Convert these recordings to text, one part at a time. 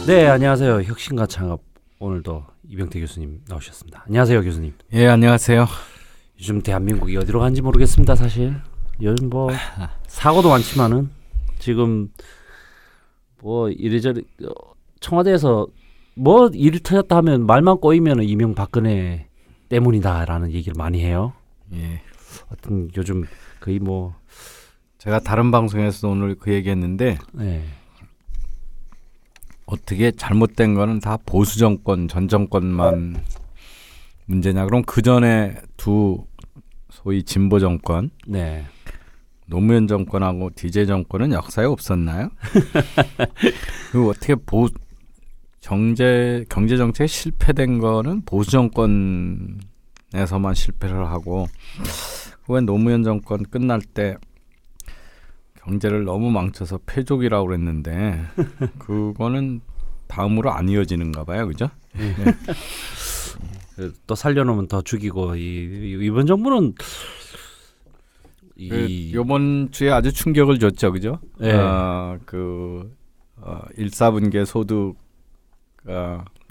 네, 안녕하세요. 혁신과 창업 오늘도 이병태 교수님 나오셨습니다. 안녕하세요, 교수님. 예, 안녕하세요. 요즘 대한민국이 어디로 간지 모르겠습니다, 사실. 요즘 뭐 사고도 많지만은 지금 뭐 이리저리 청와대에서 뭐 일이 터졌다 하면 말만 꼬이면 이명박근혜 때문이다라는 얘기를 많이 해요. 예. 하여튼 요즘 거의 뭐 제가 다른 방송에서도 오늘 그 얘기했는데 네. 어떻게 잘못된 거는 다 보수 정권, 전 정권만 문제냐? 그럼 그 전에 두 소위 진보 정권, 네. 노무현 정권하고 DJ 정권은 역사에 없었나요? 그 어떻게 경제 정책이 실패된 거는 보수 정권에서만 실패를 하고, 왜 노무현 정권 끝날 때 경제를 너무 망쳐서 패족이라고 그랬는데 그거는 다음으로 안 이어지는가 봐요, 그죠? 네. 또 살려놓으면 더 죽이고 이번 정부는 이번 주에 아주 충격을 줬죠, 그죠? 네. 1사분기 소득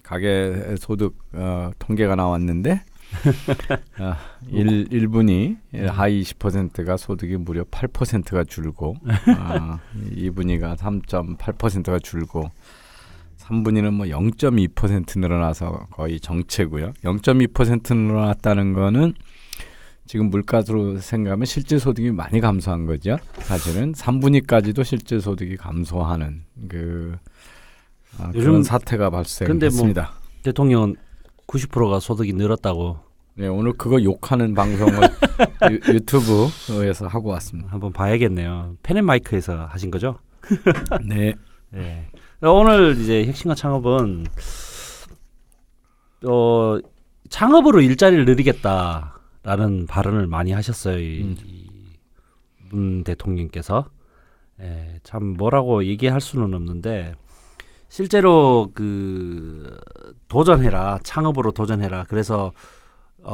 가계 소득 통계가 나왔는데 1분위 하위 20%가 소득이 무려 8%가 줄고 2분위가 3.8%가 줄고 3분위는 뭐 0.2% 늘어나서 거의 정체고요. 0.2% 늘어났다는 거는 지금 물가로 생각하면 실제 소득이 많이 감소한 거죠. 사실은 3분위까지도 실제 소득이 감소하는 그런 사태가 발생했습니다. 뭐 대통령은 90%가 소득이 늘었다고. 네, 오늘 그거 욕하는 방송을 유튜브에서 하고 왔습니다. 한번 봐야겠네요. 펜앤마이크에서 하신 거죠? 네. 네. 오늘 이제 혁신과 창업은 창업으로 일자리를 늘리겠다라는 발언을 많이 하셨어요. 문 대통령께서. 참 뭐라고 얘기할 수는 없는데 실제로 도전해라, 창업으로 도전해라. 그래서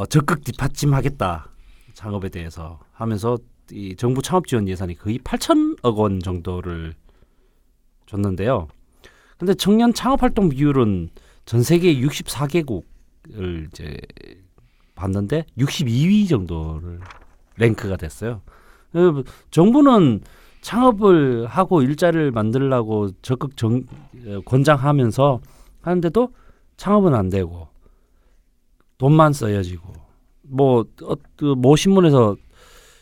적극 뒷받침하겠다, 창업에 대해서 하면서 이 정부 창업 지원 예산이 거의 8천억 원 정도를 줬는데요. 근데 청년 창업 활동 비율은 전 세계 64개국을 이제 봤는데 62위 정도를 랭크가 됐어요. 정부는 창업을 하고 일자리를 만들려고 적극 권장하면서 하는데도 창업은 안 되고 돈만 써야지고 모 신문에서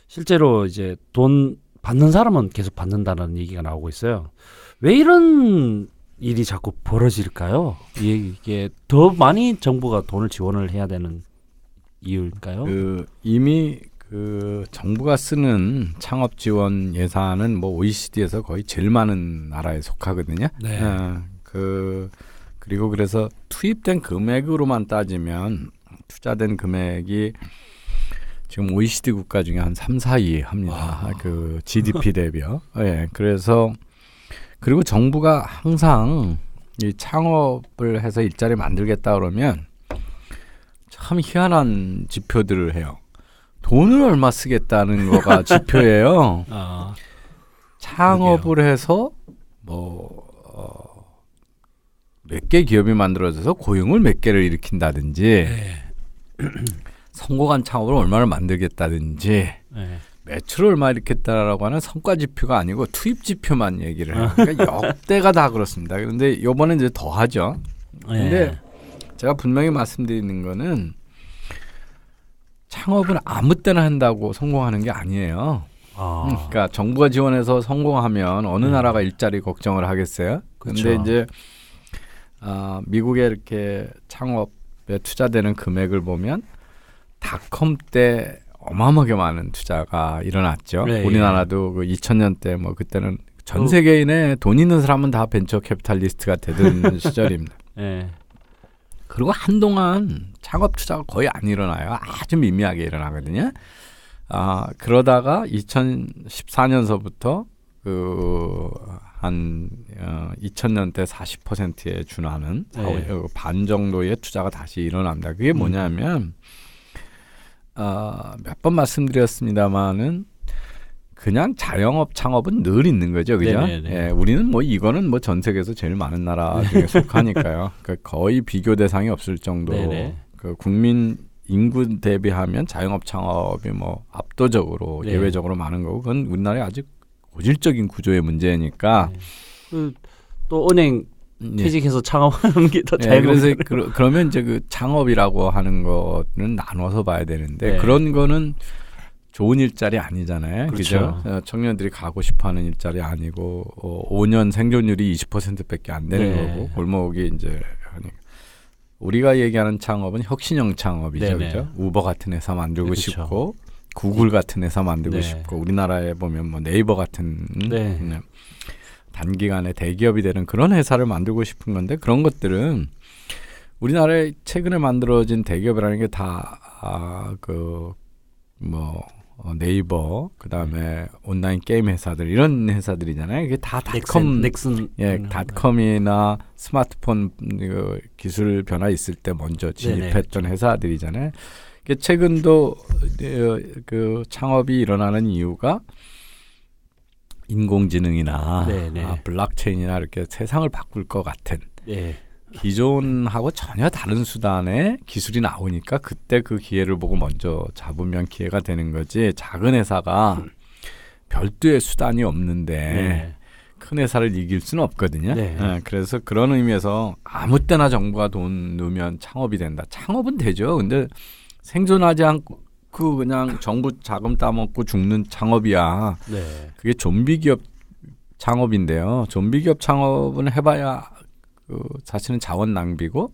실제로 이제 돈 받는 사람은 계속 받는다는 얘기가 나오고 있어요. 왜 이런 일이 자꾸 벌어질까요? 이게 더 많이 정부가 돈을 지원을 해야 되는 이유일까요? 이미 정부가 쓰는 창업 지원 예산은 뭐 OECD에서 거의 제일 많은 나라에 속하거든요. 네. 그리고 그래서 투입된 금액으로만 따지면 투자된 금액이 지금 OECD 국가 중에 한 3, 4위 합니다. 그 GDP 대비요. 예. 그래서 그리고 정부가 항상 이 창업을 해서 일자리 만들겠다 그러면 참 희한한 지표들을 해요. 돈을 얼마 쓰겠다는 거가 지표예요. 창업을 해서 몇 개 기업이 만들어져서 고용을 몇 개를 일으킨다든지 네. 성공한 창업을 얼마를 만들겠다든지 네. 매출을 얼마 일으켰다라고 하는 성과 지표가 아니고 투입 지표만 얘기를 해요. 그러니까 역대가 다 그렇습니다. 그런데 이번에 이제 더 하죠. 그런데 제가 분명히 말씀드리는 거는 창업은 아무 때나 한다고 성공하는 게 아니에요. 그러니까 정부가 지원해서 성공하면 어느 나라가 일자리 걱정을 하겠어요? 그런데 그렇죠. 이제 미국에 이렇게 창업에 투자되는 금액을 보면 닷컴 때 어마어마하게 많은 투자가 일어났죠. 네, 우리나라도 그 2000년 때 뭐 그때는 전 세계인의 돈 있는 사람은 다 벤처 캐피탈리스트가 되던 시절입니다. 네. 그리고 한동안 창업 투자가 거의 안 일어나요. 아주 미미하게 일어나거든요. 그러다가 2014년서부터 한 2000년대 40%에 준하는 반 정도의 투자가 다시 일어납니다. 그게 뭐냐면 몇 번 말씀드렸습니다마는 그냥 자영업 창업은 늘 있는 거죠, 그죠? 네네네. 예, 우리는 뭐 이거는 뭐 전 세계에서 제일 많은 나라 중에 속하니까요. 그 거의 비교 대상이 없을 정도. 네네. 그 국민 인구 대비하면 자영업 창업이 뭐 압도적으로 네. 예외적으로 많은 거고, 그건 우리나라의 아주 고질적인 구조의 문제니까. 또 은행 퇴직해서 창업하는 게 더 예, 자영업. 그래서 그러면 이제 그 창업이라고 하는 거는 나눠서 봐야 되는데 네. 그런 거는 좋은 일자리 아니잖아요. 그렇죠. 그죠? 청년들이 가고 싶어하는 일자리 아니고 5년 생존율이 20%밖에 안 되는 네. 거고 골목이 이제 하니까. 우리가 얘기하는 창업은 혁신형 창업이죠. 네네. 그죠? 우버 같은 회사 만들고 그렇죠. 싶고 구글 같은 회사 만들고 네. 싶고 우리나라에 보면 뭐 네이버 같은 네. 단기간에 대기업이 되는 그런 회사를 만들고 싶은 건데 그런 것들은 우리나라에 최근에 만들어진 대기업이라는 게 다 네이버 그다음에 온라인 게임 회사들 이런 회사들이잖아요. 이게 다 닷컴 넥슨 닷컴이나 스마트폰 기술 변화 있을 때 먼저 진입했던 회사들이잖아요. 최근도 그 창업이 일어나는 이유가 인공지능이나 블록체인이나 이렇게 세상을 바꿀 것 같은 기존하고 전혀 다른 수단의 기술이 나오니까 그때 그 기회를 보고 먼저 잡으면 기회가 되는 거지. 작은 회사가 별도의 수단이 없는데 큰 회사를 이길 수는 없거든요. 그래서 그런 의미에서 아무 때나 정부가 돈 넣으면 창업이 된다. 창업은 되죠. 근데 생존하지 않고 그냥 정부 자금 따먹고 죽는 창업이야. 그게 좀비 기업 창업인데요. 좀비 기업 창업은 해봐야 사실은 자원 낭비고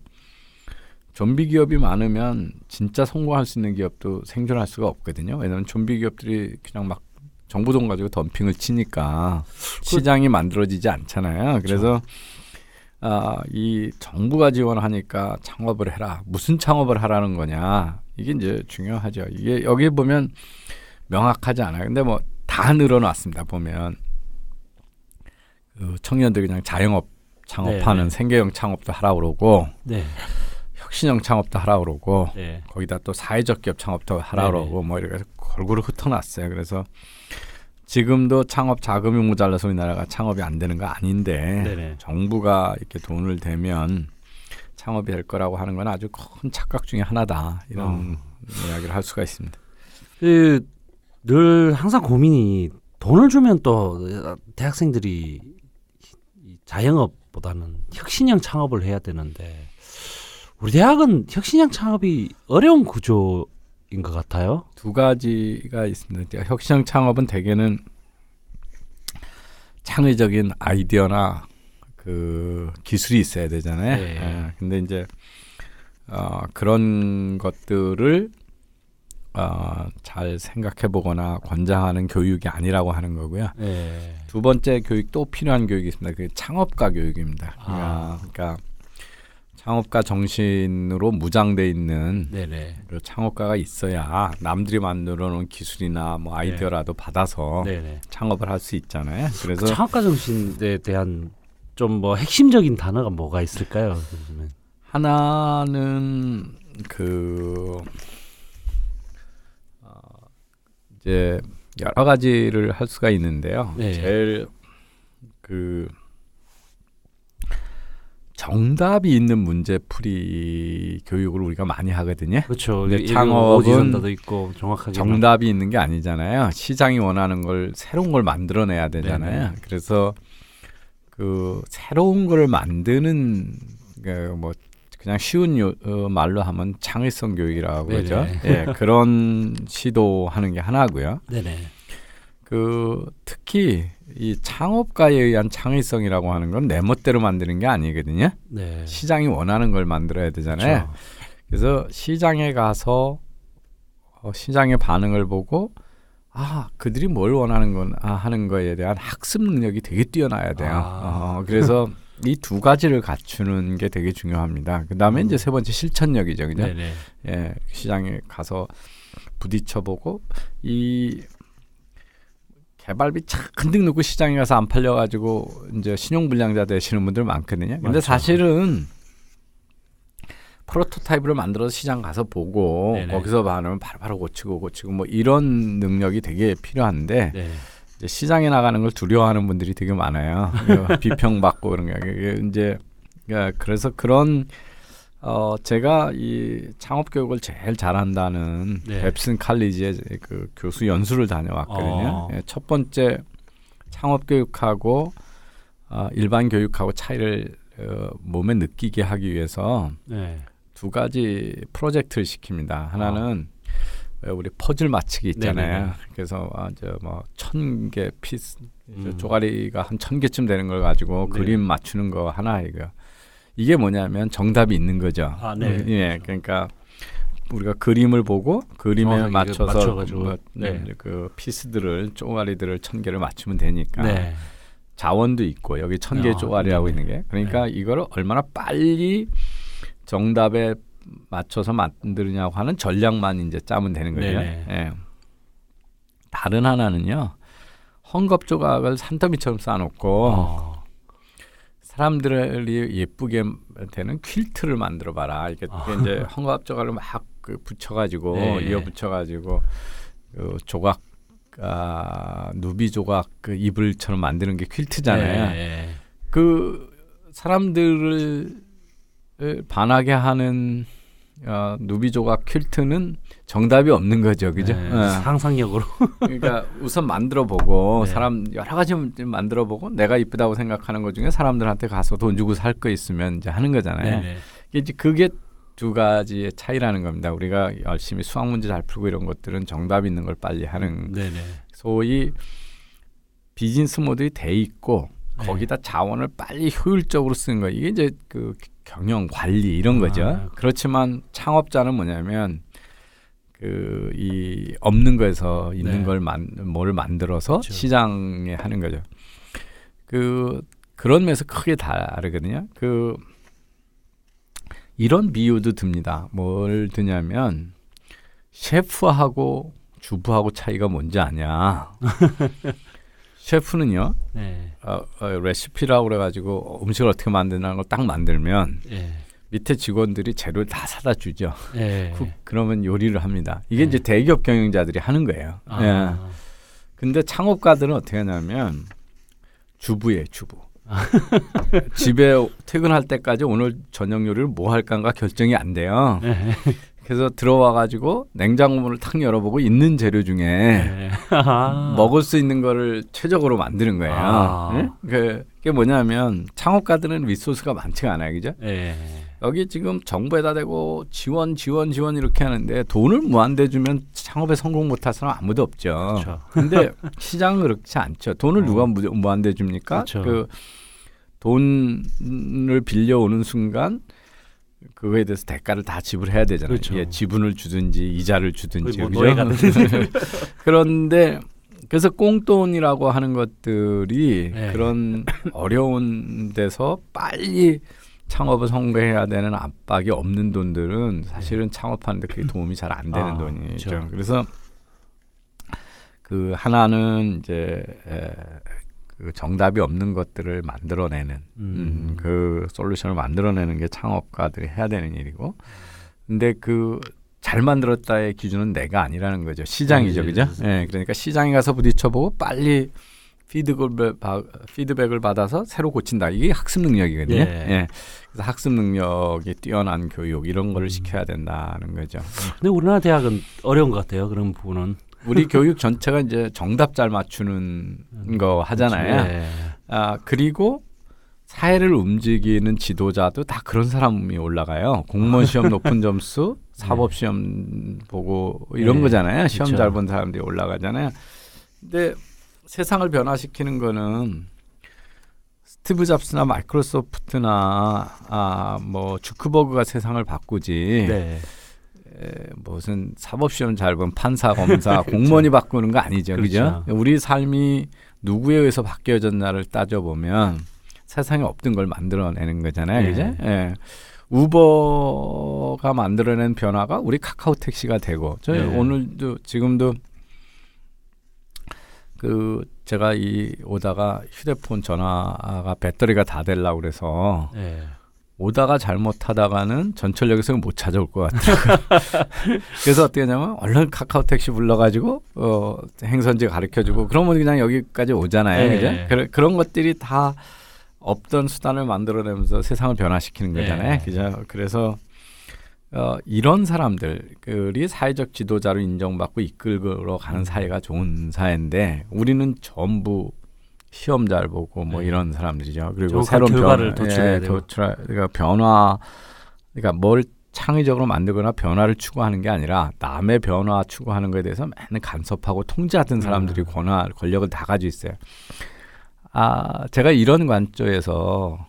좀비 기업이 많으면 진짜 성공할 수 있는 기업도 생존할 수가 없거든요. 왜냐하면 좀비 기업들이 그냥 막 정부 돈 가지고 덤핑을 치니까 시장이 만들어지지 않잖아요. 그래서 이 정부가 지원하니까 창업을 해라. 무슨 창업을 하라는 거냐. 이게 이제 중요하죠. 이게 여기 보면 명확하지 않아요. 근데 뭐 다 늘어났습니다. 보면 그 청년들이 그냥 자영업 창업하는 생계형 창업도 하라고 그러고 혁신형 창업도 하라고 그러고 거기다 또 사회적 기업 창업도 하라고 그러고 뭐 이렇게 골고루 흩어놨어요. 그래서 지금도 창업 자금이 모자라서 우리나라가 창업이 안 되는 거 아닌데 정부가 이렇게 돈을 대면 창업이 될 거라고 하는 건 아주 큰 착각 중에 하나다. 이런 이야기를 할 수가 있습니다. 늘 항상 고민이 돈을 주면 또 대학생들이 자영업보다는 혁신형 창업을 해야 되는데 우리 대학은 혁신형 창업이 어려운 구조인 것 같아요. 두 가지가 있습니다. 혁신형 창업은 대개는 창의적인 아이디어나 그 기술이 있어야 되잖아요. 근데 이제 그런 것들을 잘 생각해 보거나 권장하는 교육이 아니라고 하는 거고요. 두 번째 교육 또 필요한 교육이 있습니다. 그 창업가 교육입니다. 그러니까 창업가 정신으로 무장돼 있는 그 창업가가 있어야 남들이 만들어 놓은 기술이나 뭐 아이디어라도 받아서 창업을 할 수 있잖아요. 그래서 그 창업가 정신에 대한 좀 뭐 핵심적인 단어가 뭐가 있을까요? 하나는 이제 여러 가지를 할 수가 있는데요. 제일 정답이 있는 문제풀이 교육을 우리가 많이 하거든요. 그렇죠. 근데 창업은 있고 정확하게 정답이 있는 게 아니잖아요. 시장이 원하는 걸 새로운 걸 만들어내야 되잖아요. 그래서 그 새로운 걸 만드는 뭐 그냥 쉬운 말로 하면 창의성 교육이라고 그러죠. 그런 시도하는 게 하나고요. 특히 이 창업가에 의한 창의성이라고 하는 건 내 멋대로 만드는 게 아니거든요. 시장이 원하는 걸 만들어야 되잖아요. 그래서 시장에 가서 시장의 반응을 보고 그들이 뭘 원하는 건 하는 거에 대한 학습 능력이 되게 뛰어나야 돼요. 그래서 이 두 가지를 갖추는 게 되게 중요합니다. 그다음에 이제 세 번째 실천력이죠, 그죠? 시장에 가서 부딪혀보고 이 개발비 잔뜩 넣고 시장에 가서 안 팔려가지고 이제 신용불량자 되시는 분들 많거든요. 근데 사실은 프로토타입을 만들어서 시장 가서 보고 거기서 반응을 바로바로 고치고 뭐 이런 능력이 되게 필요한데 이제 시장에 나가는 걸 두려워하는 분들이 되게 많아요. 비평받고 그런 게 이제 그래서 그런 제가 이 창업 교육을 제일 잘한다는 네. 웹슨 칼리지의 그 교수 연수를 다녀왔거든요. 첫 번째 창업 교육하고 일반 교육하고 차이를 몸에 느끼게 하기 위해서 네. 두 가지 프로젝트를 시킵니다. 하나는 우리 퍼즐 맞추기 있잖아요. 네네네. 그래서 뭐 1,000개 피스 쪼가리가 한 1,000개쯤 되는 걸 가지고 네. 그림 맞추는 거 하나 이게 뭐냐면 정답이 있는 거죠. 네. 예, 그러니까 우리가 그림을 보고 그림에 맞춰서 그 피스들을 쪼가리들을 1,000개를 맞추면 되니까 네. 자원도 있고 여기 1,000개 쪼가리라고 있는 게 그러니까 이거를 얼마나 빨리 정답에 맞춰서 만드느냐고 하는 전략만 이제 짜면 되는 거죠. 예. 다른 하나는요. 헝겊 조각을 산더미처럼 쌓아놓고 사람들이 예쁘게 되는 퀼트를 만들어 봐라. 이게 이제 헝겊 조각을 막 붙여가지고 이어 붙여가지고 그 조각 누비 조각 그 이불처럼 만드는 게 퀼트잖아요. 그 사람들을 반하게 하는 누비 조각 퀼트는 정답이 없는 거죠, 그죠? 상상력으로. 그러니까 우선 만들어보고 사람 여러 가지 만들어보고 내가 이쁘다고 생각하는 것 중에 사람들한테 가서 돈 주고 살 거 있으면 이제 하는 거잖아요. 이제 그게 두 가지의 차이라는 겁니다. 우리가 열심히 수학 문제 잘 풀고 이런 것들은 정답 있는 걸 빨리 하는 소위 비즈니스 모델이 돼 있고 거기다 자원을 빨리 효율적으로 쓰는 거 이게 이제 그 경영 관리 이런 거죠. 그렇지만 창업자는 뭐냐면 그 이 없는 거에서 있는 걸 뭘 만들어서 시장에 하는 거죠. 그런 면에서 크게 다르거든요. 이런 비유도 듭니다. 뭘 드냐면 셰프하고 주부하고 차이가 뭔지 아냐? 셰프는요. 레시피라고 그래가지고 음식을 어떻게 만드는 걸 딱 만들면 밑에 직원들이 재료를 다 사다 주죠. 그러면 요리를 합니다. 이게 이제 대기업 경영자들이 하는 거예요. 근데 창업가들은 어떻게 하냐면 주부예요, 주부. 집에 퇴근할 때까지 오늘 저녁 요리를 뭐 할까가 결정이 안 돼요. 그래서 들어와가지고 냉장고문을 탁 열어보고 있는 재료 중에 먹을 수 있는 거를 최적으로 만드는 거예요. 그게 뭐냐면 창업가들은 리소스가 많지가 않아요, 그죠? 여기 지금 정부에다 대고 지원 이렇게 하는데 돈을 무한대 주면 창업에 성공 못할 사람 아무도 없죠. 근데 시장은 그렇지 않죠. 돈을 누가 무한대 줍니까? 그 돈을 빌려오는 순간 그거에 대해서 대가를 다 지불해야 되잖아요. 예, 지분을 주든지 이자를 주든지. 뭐 그런데 그래서 꽁돈이라고 하는 것들이 그런 어려운 데서 빨리 창업을 성공해야 되는 압박이 없는 돈들은 사실은 창업하는데 그게 도움이 잘 안 되는 돈이죠. 그래서 그 하나는 이제 그 정답이 없는 것들을 만들어내는 그 솔루션을 만들어내는 게 창업가들이 해야 되는 일이고, 근데 그 잘 만들었다의 기준은 내가 아니라는 거죠. 시장이죠, 그죠? 그러니까 시장에 가서 부딪혀보고 빨리 피드백을 받아서 새로 고친다. 이게 학습 능력이거든요. 그래서 학습 능력이 뛰어난 교육 이런 거를 시켜야 된다는 거죠. 근데 우리나라 대학은 어려운 것 같아요. 그런 부분은. 우리 교육 전체가 이제 정답 잘 맞추는 거 하잖아요. 그리고 사회를 움직이는 지도자도 다 그런 사람이 올라가요. 공무원 시험 높은 점수, 사법 시험 보고 이런 거잖아요. 시험 잘 본 사람들이 올라가잖아요. 근데 세상을 변화시키는 거는 스티브 잡스나 마이크로소프트나 뭐 주크버그가 세상을 바꾸지. 무슨 사법시험 잘 본 판사, 검사, 공무원이 바꾸는 거 아니죠. 그죠? 우리 삶이 누구에 의해서 바뀌어졌나를 따져보면 세상에 없던 걸 만들어내는 거잖아요. 그죠? 우버가 만들어낸 변화가 우리 카카오 택시가 되고 저희 오늘도 지금도 그 제가 오다가 휴대폰 전화가 배터리가 다 되려고 그래서 오다가 잘못하다가는 전철역에서 못 찾아올 것 같아요. 그래서 어떻게 하냐면 얼른 카카오 택시 불러가지고 행선지 가르쳐주고 그러면 그냥 여기까지 오잖아요. 네. 그죠? 그런 것들이 다 없던 수단을 만들어내면서 세상을 변화시키는 거잖아요. 네. 그죠? 그래서 이런 사람들이 사회적 지도자로 인정받고 이끌어 가는 사회가 좋은 사회인데 우리는 전부 시험 잘 보고 뭐 이런 사람들이죠. 그리고 새로운 결과를 도출해야 되고. 그러니까 변화, 그러니까 뭘 창의적으로 만들거나 변화를 추구하는 게 아니라 남의 변화 추구하는 것에 대해서 맨날 간섭하고 통제하던 사람들이 권력을 다 가지고 있어요. 제가 이런 관점에서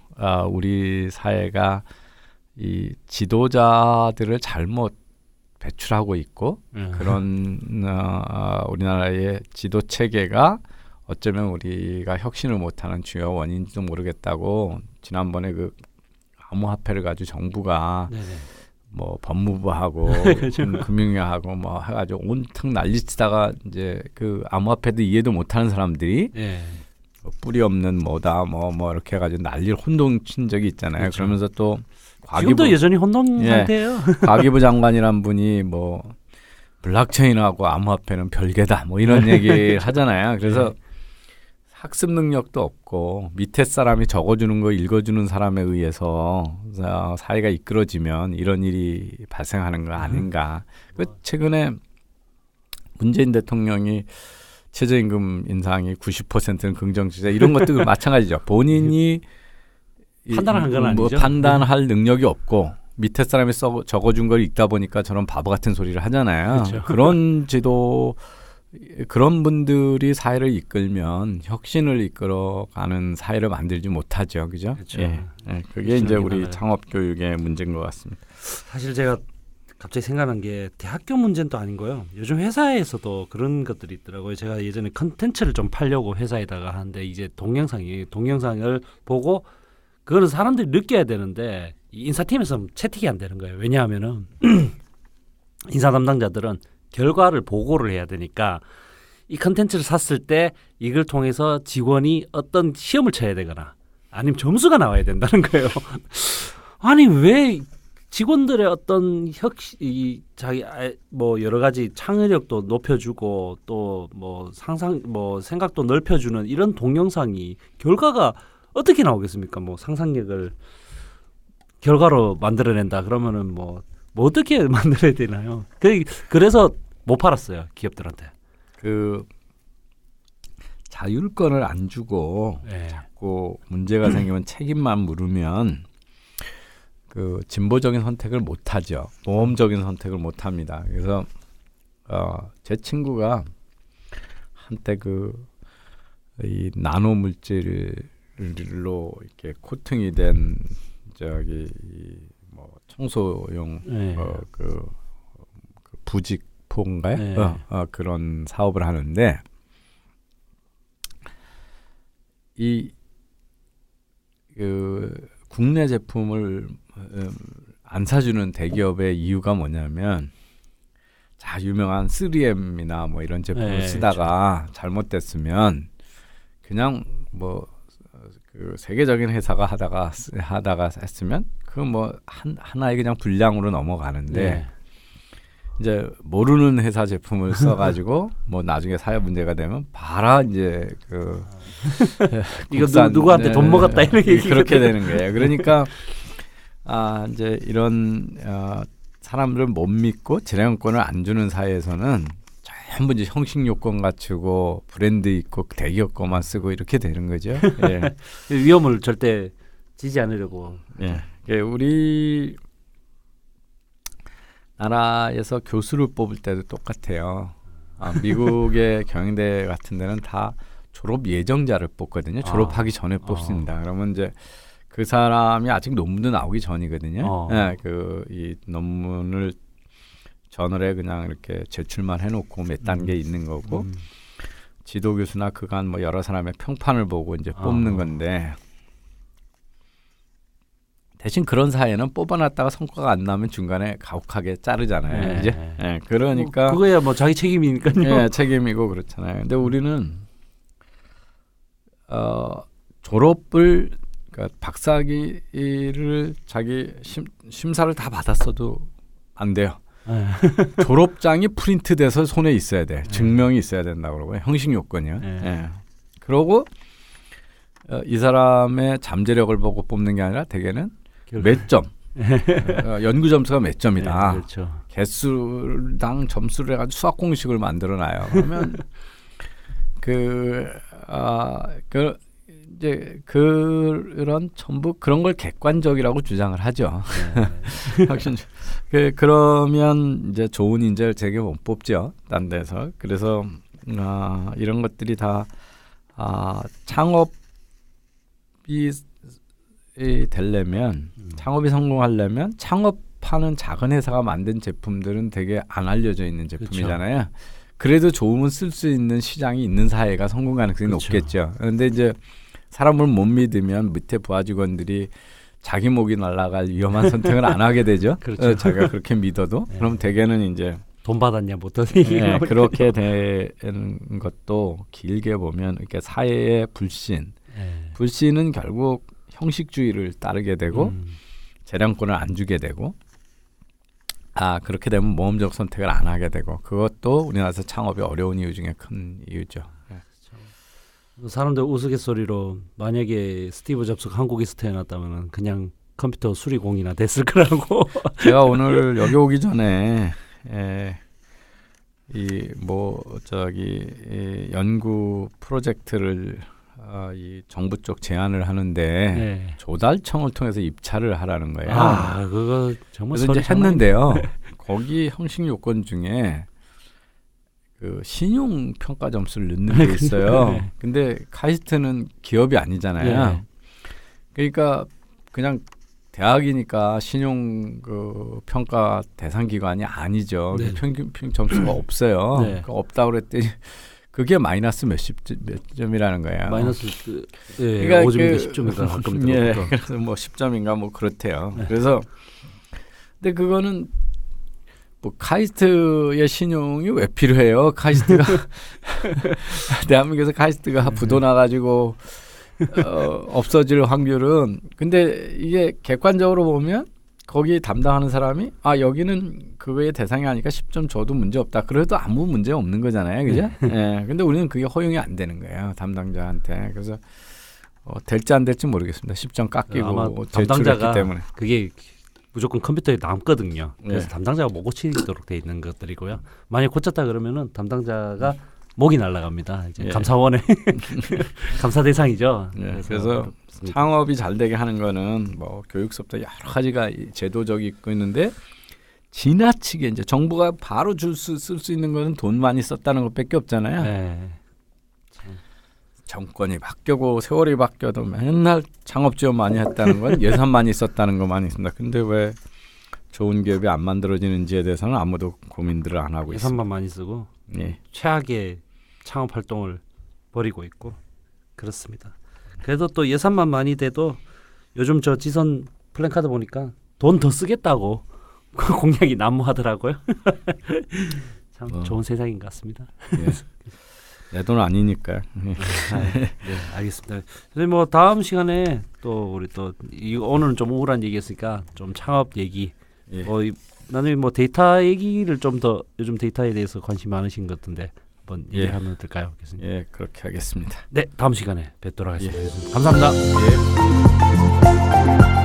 우리 사회가 이 지도자들을 잘못 배출하고 있고 그런 우리나라의 지도 체계가 어쩌면 우리가 혁신을 못하는 주요 원인지도 모르겠다고 지난번에 그 암호화폐를 가지고 정부가 뭐 법무부하고 금융위하고 뭐 해가지고 온통 난리치다가 이제 그 암호화폐도 이해도 못하는 사람들이 뿌리 없는 뭐다 뭐 이렇게 해가지고 난리를 혼동친 적이 있잖아요. 그렇죠. 그러면서 또 지금도 여전히 혼동 상태예요. 과기부 장관이란 분이 뭐 블록체인하고 암호화폐는 별개다 뭐 이런 얘기 하잖아요. 그래서 학습 능력도 없고 밑에 사람이 적어주는 거 읽어주는 사람에 의해서 사회가 이끌어지면 이런 일이 발생하는 거 아닌가. 최근에 문재인 대통령이 최저임금 인상이 90%는 긍정적이다 이런 것도 마찬가지죠. 본인이 판단한 건 아니죠. 판단할 능력이 없고 밑에 사람이 적어준 걸 읽다 보니까 저런 바보 같은 소리를 하잖아요. 그렇죠. 그런 분들이 사회를 이끌면 혁신을 이끌어가는 사회를 만들지 못하죠, 그죠? 그렇죠. 그게 이제 우리 창업 교육의 문제인 것 같습니다. 사실 제가 갑자기 생각난 게 대학교 문제는 또 아닌 거예요. 요즘 회사에서도 그런 것들이 있더라고요. 제가 예전에 컨텐츠를 좀 팔려고 회사에다가 하는데 이제 동영상을 보고 그거는 사람들이 느껴야 되는데 인사팀에서 채택이 안 되는 거예요. 왜냐하면은 인사 담당자들은 결과를 보고를 해야 되니까 이 컨텐츠를 샀을 때 이걸 통해서 직원이 어떤 시험을 쳐야 되거나 아니면 점수가 나와야 된다는 거예요. 아니 왜 직원들의 어떤 자기 뭐 여러 가지 창의력도 높여주고 또 뭐 상상 뭐 생각도 넓혀주는 이런 동영상이 결과가 어떻게 나오겠습니까? 뭐 상상력을 결과로 만들어낸다 그러면은 뭐 어떻게 만들어야 되나요? 그래서 못 팔았어요 기업들한테. 그 자율권을 안 주고 자꾸 문제가 생기면 책임만 물으면 그 진보적인 선택을 못 하죠. 모험적인 선택을 못 합니다. 그래서 제 친구가 한때 이 나노 물질로 이렇게 코팅이 된 뭐 청소용 그 부직포인가요? 그런 사업을 하는데 국내 제품을 안 사주는 대기업의 이유가 뭐냐면 유명한 3M이나 뭐 이런 제품을 쓰다가 그렇죠. 잘못됐으면 그냥 뭐 그 세계적인 회사가 하다가 했으면 그 뭐 하나의 그냥 불량으로 넘어가는데 이제 모르는 회사 제품을 써가지고 뭐 나중에 사회 문제가 되면 봐라 이제 이거 누구한테 돈 먹었다 이런 얘기 그렇게 되는 거예요. 그러니까 이제 이런 사람들을 못 믿고 재량권을 안 주는 사회에서는 전부 이제 형식 요건 갖추고 브랜드 있고 대기업 거만 쓰고 이렇게 되는 거죠. 위험을 절대 지지 않으려고. 우리 나라에서 교수를 뽑을 때도 똑같아요. 미국의 경영대 같은 데는 다 졸업 예정자를 뽑거든요. 졸업하기 전에 뽑습니다. 그러면 이제 그 사람이 아직 논문도 나오기 전이거든요. 이 논문을 저널에 그냥 이렇게 제출만 해놓고 몇 단계 있는 거고 지도 교수나 그간 뭐 여러 사람의 평판을 보고 이제 뽑는 건데 대신 그런 사회는 뽑아놨다가 성과가 안 나면 중간에 가혹하게 자르잖아요. 이제 그러니까 그거야 뭐 자기 책임이니까요. 책임이고 그렇잖아요. 근데 우리는 졸업을 그러니까 박사학위를 자기 심사를 다 받았어도 안 돼요. 네. 졸업장이 프린트돼서 손에 있어야 돼. 증명이 있어야 된다고 그러고요. 형식 요건이요. 네. 예. 그러고 이 사람의 잠재력을 보고 뽑는 게 아니라 대개는 몇 점, 연구 점수가 몇 점이다. 네, 그렇죠. 개수당 점수를 해가지고 수학 공식을 만들어놔요. 그러면 이제 그런 전부 그런 걸 객관적이라고 주장을 하죠. 네. 그러면 이제 좋은 인재를 되게 못 뽑죠. 딴 데서. 그래서 이런 것들이 다 창업이 되려면 창업이 성공하려면 창업하는 작은 회사가 만든 제품들은 되게 안 알려져 있는 제품이잖아요. 그렇죠. 그래도 좋으면 쓸 수 있는 시장이 있는 사회가 성공 가능성이 그렇죠. 높겠죠. 그런데 이제 사람을 못 믿으면 밑에 부하 직원들이 자기 목이 날아갈 위험한 선택을 안 하게 되죠. 그렇죠. 자기가 그렇게 믿어도. 네. 그럼 대개는 이제 돈 받았냐 못 받았냐. 네, 그렇게 되는 것도 길게 보면 이렇게 사회의 불신. 네. 불신은 결국 형식주의를 따르게 되고 재량권을 안 주게 되고 그렇게 되면 모험적 선택을 안 하게 되고 그것도 우리나라에서 창업이 어려운 이유 중에 큰 이유죠. 네. 사람들 우스갯소리로 만약에 스티브 잡스가 한국에서 태어났다면 그냥 컴퓨터 수리공이나 됐을 거라고. 제가 오늘 여기 오기 전에 연구 프로젝트를 이 정부 쪽 제안을 하는데 네. 조달청을 통해서 입찰을 하라는 거예요. 그거 정말 그래서 이제 했는데요. 거기 형식 요건 중에 그 신용 평가 점수를 넣는 게 있어요. 네. 근데 카이스트는 기업이 아니잖아요. 네. 그러니까 그냥 대학이니까 신용 그 평가 대상 기관이 아니죠. 네. 평균 점수가 없어요. 네. 그러니까 없다고 그랬더니 그게 마이너스 몇 점이라는 거예요. 마이너스 그러니까 5점인가 10점인가 가끔 예, 그래서 뭐 10점인가 뭐 그렇대요. 네. 그래서 근데 그거는 뭐 카이스트의 신용이 왜 필요해요? 카이스트가 대한민국에서 카이스트가 부도 나가지고 없어질 확률은 근데 이게 객관적으로 보면 거기 담당하는 사람이 여기는 그거의 대상이 아니까 10점 줘도 문제 없다. 그래도 아무 문제 없는 거잖아요, 그죠? 예. 근데 우리는 그게 허용이 안 되는 거예요, 담당자한테. 그래서 될지 안 될지 모르겠습니다. 10점 깎이고 아마 제출했기 때문에 그게 무조건 컴퓨터에 남거든요. 그래서 네. 담당자가 못 고치도록 돼 있는 것들이고요. 만약 고쳤다 그러면은 담당자가 목이 날아갑니다. 이제 예. 감사원의 감사 대상이죠. 예. 그래서 창업이 잘 되게 하는 거는 뭐 교육서부터 여러 가지가 제도적이 있고 있는데 지나치게 이제 정부가 바로 쓸 수 있는 거는 돈 많이 썼다는 것밖에 없잖아요. 네. 정권이 바뀌고 세월이 바뀌어도 맨날 창업 지원 많이 했다는 건 예산 많이 썼다는 것만 있습니다. 근데 왜 좋은 기업이 안 만들어지는지에 대해서는 아무도 고민들을 안 하고 있습니다. 예산만 많이 쓰고 예. 최악의 창업 활동을 벌이고 있고 그렇습니다. 그래도 또 예산만 많이 돼도 요즘 저 지선 플랜카드 보니까 돈 더 쓰겠다고 공약이 난무하더라고요. 참 좋은 세상인 것 같습니다. 예. 내 돈 아니니까. 네, 알겠습니다. 선생님 뭐 다음 시간에 또 우리 또 오늘은 좀 우울한 얘기였으니까 좀 창업 얘기. 예. 나는 뭐 데이터 얘기를 좀 더 요즘 데이터에 대해서 관심 많으신 것 같은데 한번 예. 얘기하면 될까요, 교수님? 예, 그렇게 하겠습니다. 네, 다음 시간에 뵙도록 하겠습니다. 예. 감사합니다. 예.